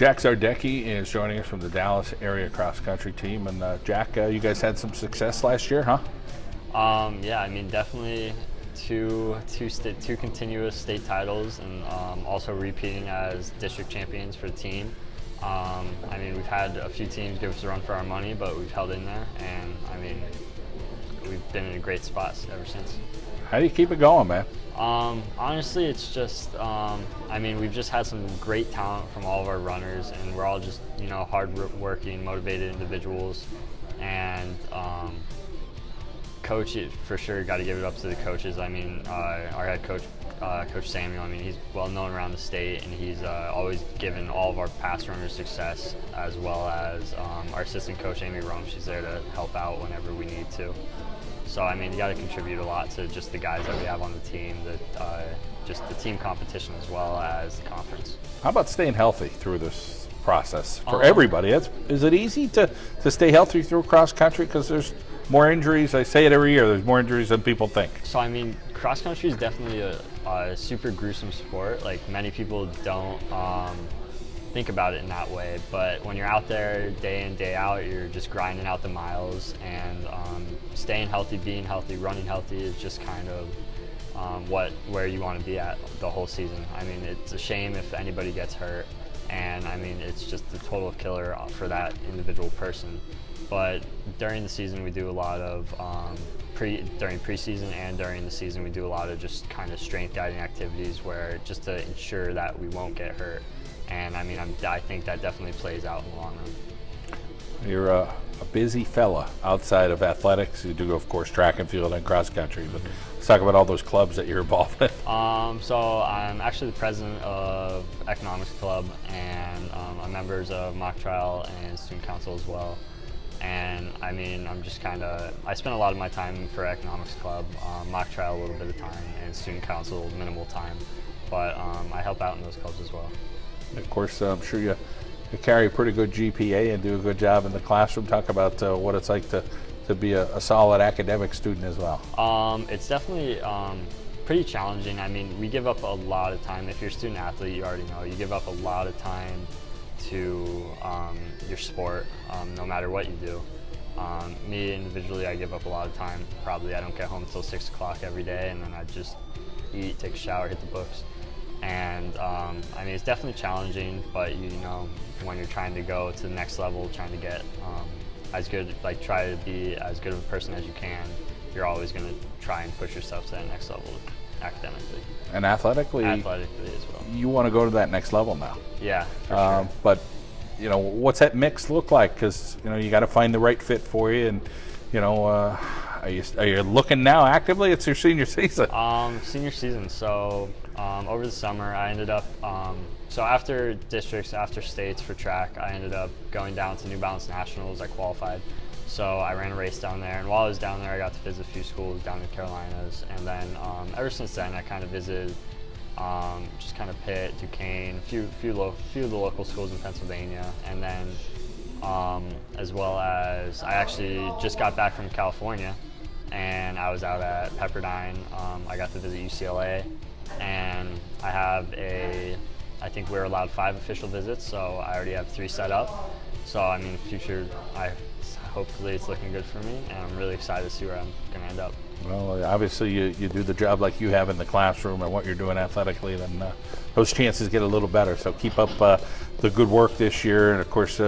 Jack Zardecki is joining us from the Dallas area cross country team. And Jack, you guys had some success last year, huh? Yeah, I mean, definitely two continuous state titles, and also repeating as district champions for the team. I mean, we've had a few teams give us a run for our money, but we've held in there, and I mean, we've been in a great spot ever since. How do you keep it going, man? Honestly, it's just, I mean, we've just had some great talent from all of our runners, and we're all just, hard-working, motivated individuals, and coach, for sure, got to give it up to the coaches. I mean, our head coach, Coach Samuel, I mean, he's well known around the state, and he's always given all of our past runners success, as well as our assistant coach, Amy Rome. She's there to help out whenever we need to. So, I mean, you got to contribute a lot to just the guys that we have on the team, just the team competition as well as the conference. How about staying healthy through this process for everybody? Is it easy to stay healthy through cross country? Because there's more injuries. I say it every year. There's more injuries than people think. So, I mean, cross country is definitely a super gruesome sport. Like, many people don't think about it in that way, but when you're out there day in, day out, you're just grinding out the miles, and staying healthy, being healthy, running healthy is just kind of where you want to be at the whole season. I mean, it's a shame if anybody gets hurt, and I mean, it's just a total killer for that individual person. But during the season, we do a lot of during preseason and during the season, we do a lot of just kind of strength guiding activities, where just to ensure that we won't get hurt. And I mean, I think that definitely plays out in the long run. You're a busy fella outside of athletics. You do, of course, track and field and cross country. But let's talk about all those clubs that you're involved with. So I'm actually the president of Economics Club, and I'm members of Mock Trial and Student Council as well. And I mean, I spend a lot of my time for Economics Club, Mock Trial a little bit of time, and Student Council minimal time. But I help out in those clubs as well. Of course, I'm sure you carry a pretty good GPA and do a good job in the classroom. Talk about what it's like to be a solid academic student as well. It's definitely pretty challenging. I mean, we give up a lot of time. If you're a student athlete, you already know, you give up a lot of time to your sport, no matter what you do. Me individually, I give up a lot of time. Probably I don't get home until 6 o'clock every day, and then I just eat, take a shower, hit the books. And I mean, it's definitely challenging, but when you're trying to go to the next level, trying to get as good, try to be as good of a person as you can, you're always going to try and push yourself to that next level academically. And athletically? Athletically as well. You want to go to that next level now. Yeah, for sure. But, what's that mix look like? Because, you got to find the right fit for you, and, are you looking now actively? It's your senior season. Senior season. So over the summer, I ended up, so after districts, after states for track, I ended up going down to New Balance Nationals. I qualified. So I ran a race down there, and while I was down there, I got to visit a few schools down in the Carolinas. And then ever since then, I kind of visited just kind of Pitt, Duquesne, a few of the local schools in Pennsylvania, and then as well as I actually just got back from California, and I was out at Pepperdine. I got to visit UCLA, and I think we're allowed 5 official visits, so I already have 3 set up. So I mean, future, hopefully it's looking good for me, and I'm really excited to see where I'm going to end up. Well, obviously you do the job like you have in the classroom and what you're doing athletically, then those chances get a little better. So keep up the good work this year, and of course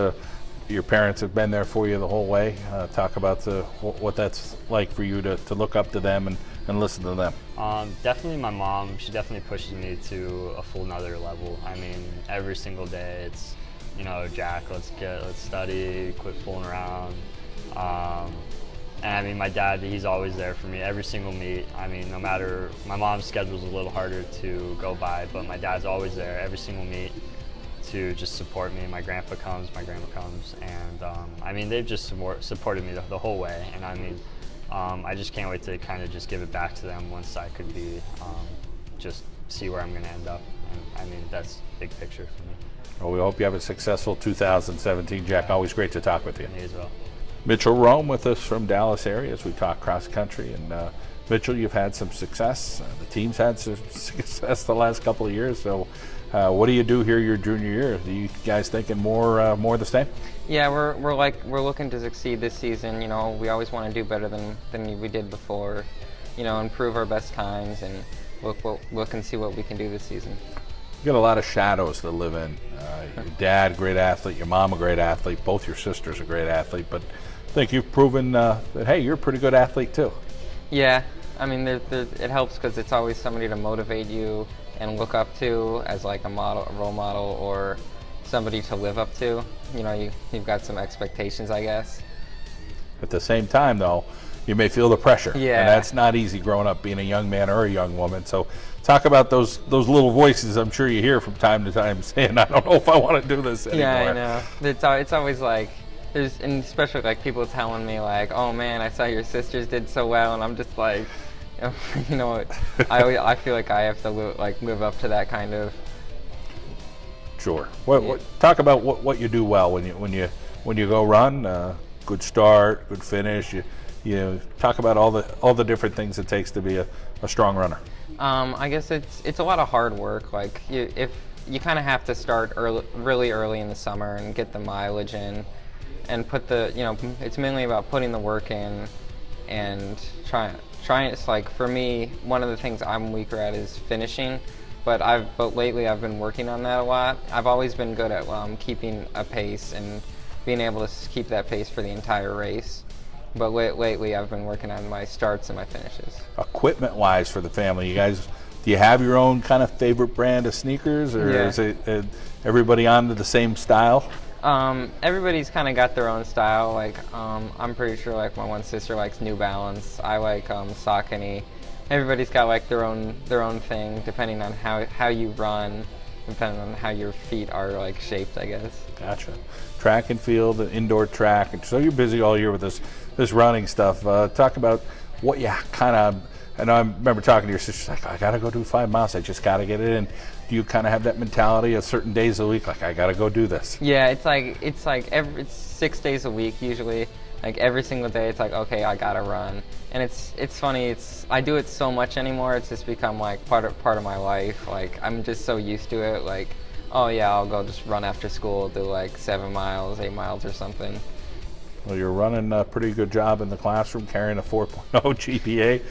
your parents have been there for you the whole way. Talk about what that's like for you to look up to them and listen to them. Definitely my mom. She definitely pushes me to a full nother level. I mean, every single day it's, Jack, let's study, quit fooling around. And I mean, my dad, he's always there for me every single meet. I mean, no matter, my mom's schedule's a little harder to go by, but my dad's always there every single meet to just support me. My grandpa comes, my grandma comes, and I mean, they've just supported me the whole way. And I mean, I just can't wait to kind of just give it back to them once I could be, just see where I'm going to end up. And I mean, that's big picture for me. Well, we hope you have a successful 2017, Jack. Always great to talk with you. Me as well. Mitchell Rome with us from Dallas area as we talk cross country. And Mitchell, you've had some success. The team's had some success the last couple of years. So What do you do here your junior year? Are you guys thinking more the same? Yeah, we're looking to succeed this season. You know, we always want to do better than we did before. You know, improve our best times and look and see what we can do this season. You got a lot of shadows to live in. Your dad, great athlete. Your mom, a great athlete. Both your sisters, a great athlete. But I think you've proven that, hey, you're a pretty good athlete too. Yeah, I mean, it helps because it's always somebody to motivate you and look up to as like a role model, or somebody to live up to. You know, you've got some expectations, I guess. At the same time, though, you may feel the pressure. Yeah. And that's not easy growing up being a young man or a young woman. So talk about those little voices I'm sure you hear from time to time saying, I don't know if I want to do this anymore. Yeah, I know. It's always like, and especially like people telling me like, oh man, I saw your sisters did so well, and I'm just like, you know, I feel like I have to live up to that kind of. Sure. Talk about what you do well when you go run. Good start, good finish. You know, talk about all the different things it takes to be a strong runner. I guess it's a lot of hard work. Like if you kind of have to start really early in the summer and get the mileage in, and it's mainly about putting the work in and trying. It's like, for me, one of the things I'm weaker at is finishing, but lately I've been working on that a lot. I've always been good at keeping a pace and being able to keep that pace for the entire race. But lately I've been working on my starts and my finishes. Equipment-wise for the family, you guys, do you have your own kind of favorite brand of sneakers, or is it everybody onto the same style? Everybody's kind of got their own style. Like, I'm pretty sure like my one sister likes New Balance. I like Saucony. Everybody's got like their own thing, depending on how you run, depending on how your feet are like shaped, I guess. Gotcha. Track and field, indoor track. So you're busy all year with this running stuff. Talk about what you kind of. And I remember talking to your sister, like, I got to go do 5 miles. I just got to get it in. Do you kind of have that mentality of certain days of the week, like, I got to go do this? Yeah, it's 6 days a week usually. Like every single day, it's like, okay, I got to run. And it's funny. I do it so much anymore. It's just become like part of my life. Like I'm just so used to it. Like, oh yeah, I'll go just run after school, do like 7 miles, 8 miles or something. Well, you're running a pretty good job in the classroom, carrying a 4.0 GPA.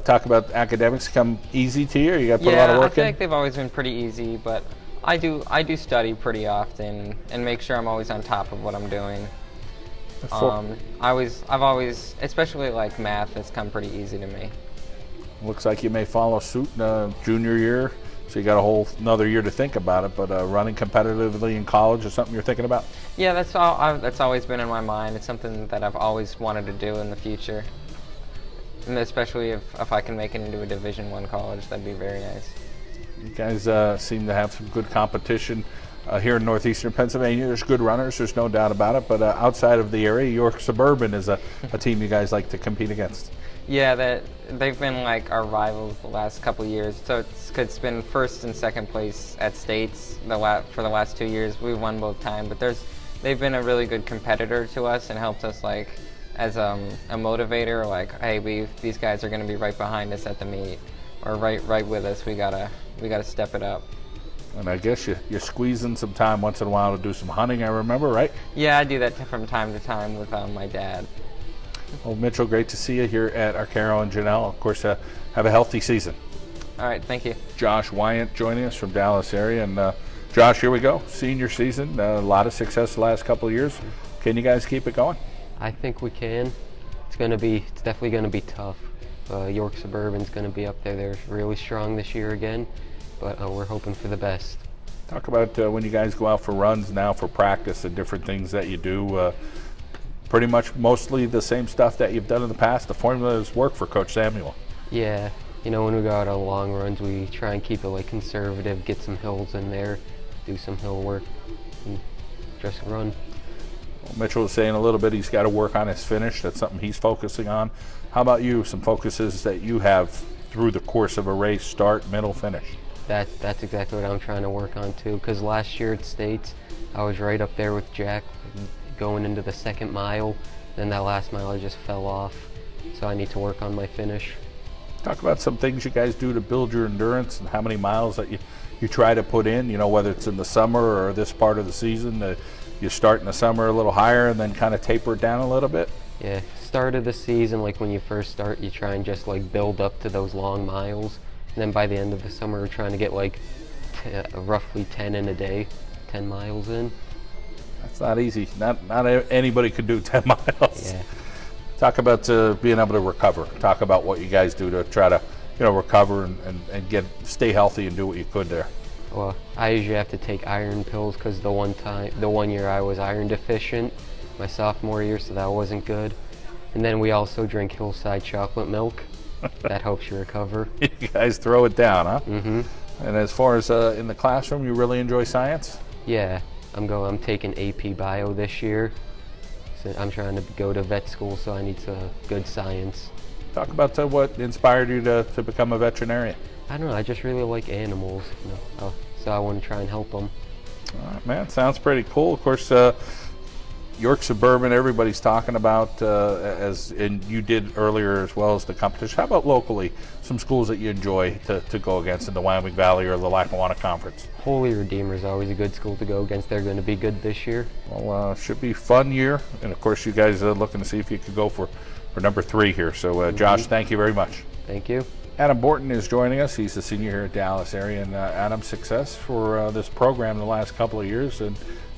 Talk about academics come easy to you, or you got to put a lot of work in? I feel like they've always been pretty easy, but I do study pretty often and make sure I'm always on top of what I'm doing. I've always, especially like math, has come pretty easy to me. Looks like you may follow suit in junior year, so you got a whole another year to think about it. But running competitively in college is something you're thinking about? Yeah, that's always been in my mind. It's something that I've always wanted to do in the future. And especially if I can make it into a Division I college, that'd be very nice. You guys seem to have some good competition here in northeastern Pennsylvania. There's good runners, there's no doubt about it. But outside of the area, York Suburban is a team you guys like to compete against. Yeah, they've been like our rivals the last couple of years. So it's been first and second place at states for the last 2 years. We've won both times, but they've been a really good competitor to us and helped us like as a motivator. Like, hey, these guys are going to be right behind us at the meet, or right with us. We gotta step it up. And I guess you're squeezing some time once in a while to do some hunting, I remember, right? Yeah, I do that from time to time with my dad. Well, Mitchell, great to see you here at Arcaro and Genell. Of course, have a healthy season. All right, thank you. Josh Wyant joining us from Dallas area. And Josh, here we go. Senior season, a lot of success the last couple of years. Can you guys keep it going? I think we can. It's definitely going to be tough. York Suburban's going to be up there. They're really strong this year again, but we're hoping for the best. Talk about when you guys go out for runs now for practice and different things that you do. Pretty much mostly the same stuff that you've done in the past. The formulas work for Coach Samuel. Yeah, when we go out on long runs, we try and keep it like conservative, get some hills in there, do some hill work, and just run. Well, Mitchell was saying a little bit he's got to work on his finish. That's something he's focusing on. How about you? Some focuses that you have through the course of a race, start, middle, finish? That's exactly what I'm trying to work on too, because last year at States, I was right up there with Jack going into the second mile, then that last mile I just fell off, so I need to work on my finish. Talk about some things you guys do to build your endurance and how many miles that you try to put in, whether it's in the summer or this part of the season? You start in the summer a little higher and then kind of taper it down a little bit? Yeah, start of the season, like when you first start, you try and just like build up to those long miles. And then by the end of the summer, we're trying to get like roughly 10 in a day, 10 miles in. That's not easy. Not anybody could do 10 miles. Yeah. Talk about being able to recover. Talk about what you guys do to try to, recover and stay healthy and do what you could there. Well, I usually have to take iron pills because the one year I was iron deficient, my sophomore year, so that wasn't good. And then we also drink Hillside chocolate milk. That helps you recover. You guys throw it down, huh? Mm-hmm. And as far as in the classroom, you really enjoy science? Yeah, I'm taking AP Bio this year. So I'm trying to go to vet school, so I need good science. Talk about what inspired you to become a veterinarian. I don't know, I just really like animals, so I want to try and help them. All right, man, sounds pretty cool. Of course, York Suburban, everybody's talking about, and you did earlier as well as the competition. How about locally, some schools that you enjoy to go against in the Wyoming Valley or the Lackawanna Conference? Holy Redeemer is always a good school to go against. They're going to be good this year. Well, should be a fun year. And of course, you guys are looking to see if you could go for number 3 here. So, Josh, thank you very much. Thank you. Adam Borton is joining us. He's a senior here at Dallas area. And Adam, success for this program the last couple of years. And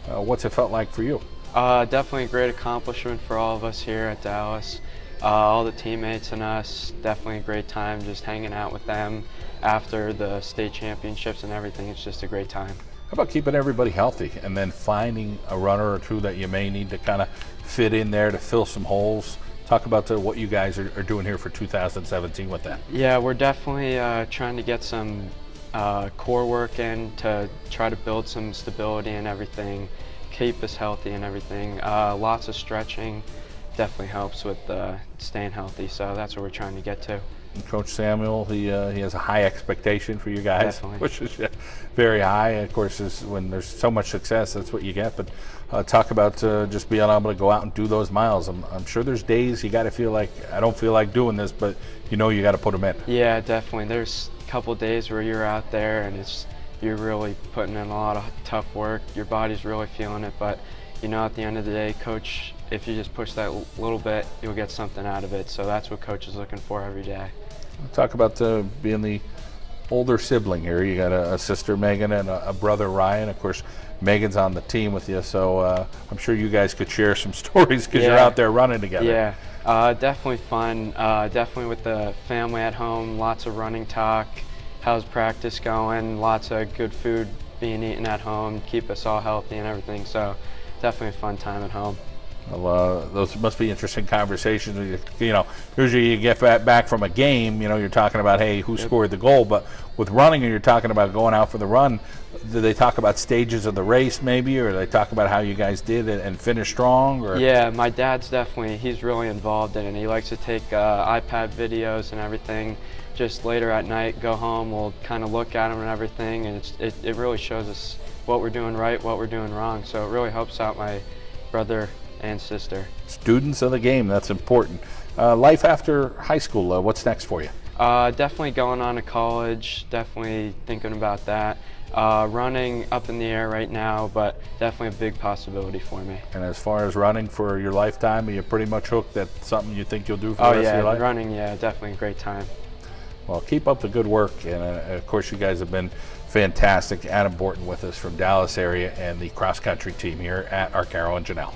what's it felt like for you? Definitely a great accomplishment for all of us here at Dallas. All the teammates and us, definitely a great time just hanging out with them after the state championships and everything. It's just a great time. How about keeping everybody healthy and then finding a runner or two that you may need to kind of fit in there to fill some holes? Talk about what you guys are doing here for 2017 with that. Yeah, we're definitely trying to get some core work in to try to build some stability and everything, keep us healthy and everything. Lots of stretching definitely helps with staying healthy, so that's what we're trying to get to. And Coach Samuel, he has a high expectation for you guys, Definitely. which is very high. Of course, when there's so much success, that's what you get. But talk about just being able to go out and do those miles. I'm sure there's days you got to feel like, I don't feel like doing this, but you got to put them in. Yeah, definitely. There's a couple days where you're out there and you're really putting in a lot of tough work. Your body's really feeling it, but at the end of the day, Coach, if you just push that little bit, you'll get something out of it. So that's what Coach is looking for every day. Talk about being the older sibling here. You got a sister, Megan, and a brother, Ryan. Of course, Megan's on the team with you, so I'm sure you guys could share some stories because you're out there running together. Yeah, definitely fun. Definitely with the family at home, lots of running talk. How's practice going? Lots of good food being eaten at home, keep us all healthy and everything. So definitely a fun time at home. Well, those must be interesting conversations. Usually you get back from a game, you're talking about, hey, who scored the goal? But with running, you're talking about going out for the run. Do they talk about stages of the race maybe, or do they talk about how you guys did it and finished strong? Or? Yeah, my dad's he's really involved in it. He likes to take iPad videos and everything. Just later at night, go home, we'll kind of look at them and everything, and it really shows us what we're doing right, what we're doing wrong. So it really helps out my brother and sister. Students of the game, that's important. Life after high school, what's next for you? Definitely going on to college, definitely thinking about that. Running up in the air right now, but definitely a big possibility for me. And as far as running for your lifetime, are you pretty much hooked? That's something you think you'll do for the rest of your life? Running, yeah, definitely a great time. Well, keep up the good work, and of course you guys have been fantastic. Adam Borton with us from Dallas area and the cross-country team here at Arcaro and Genell.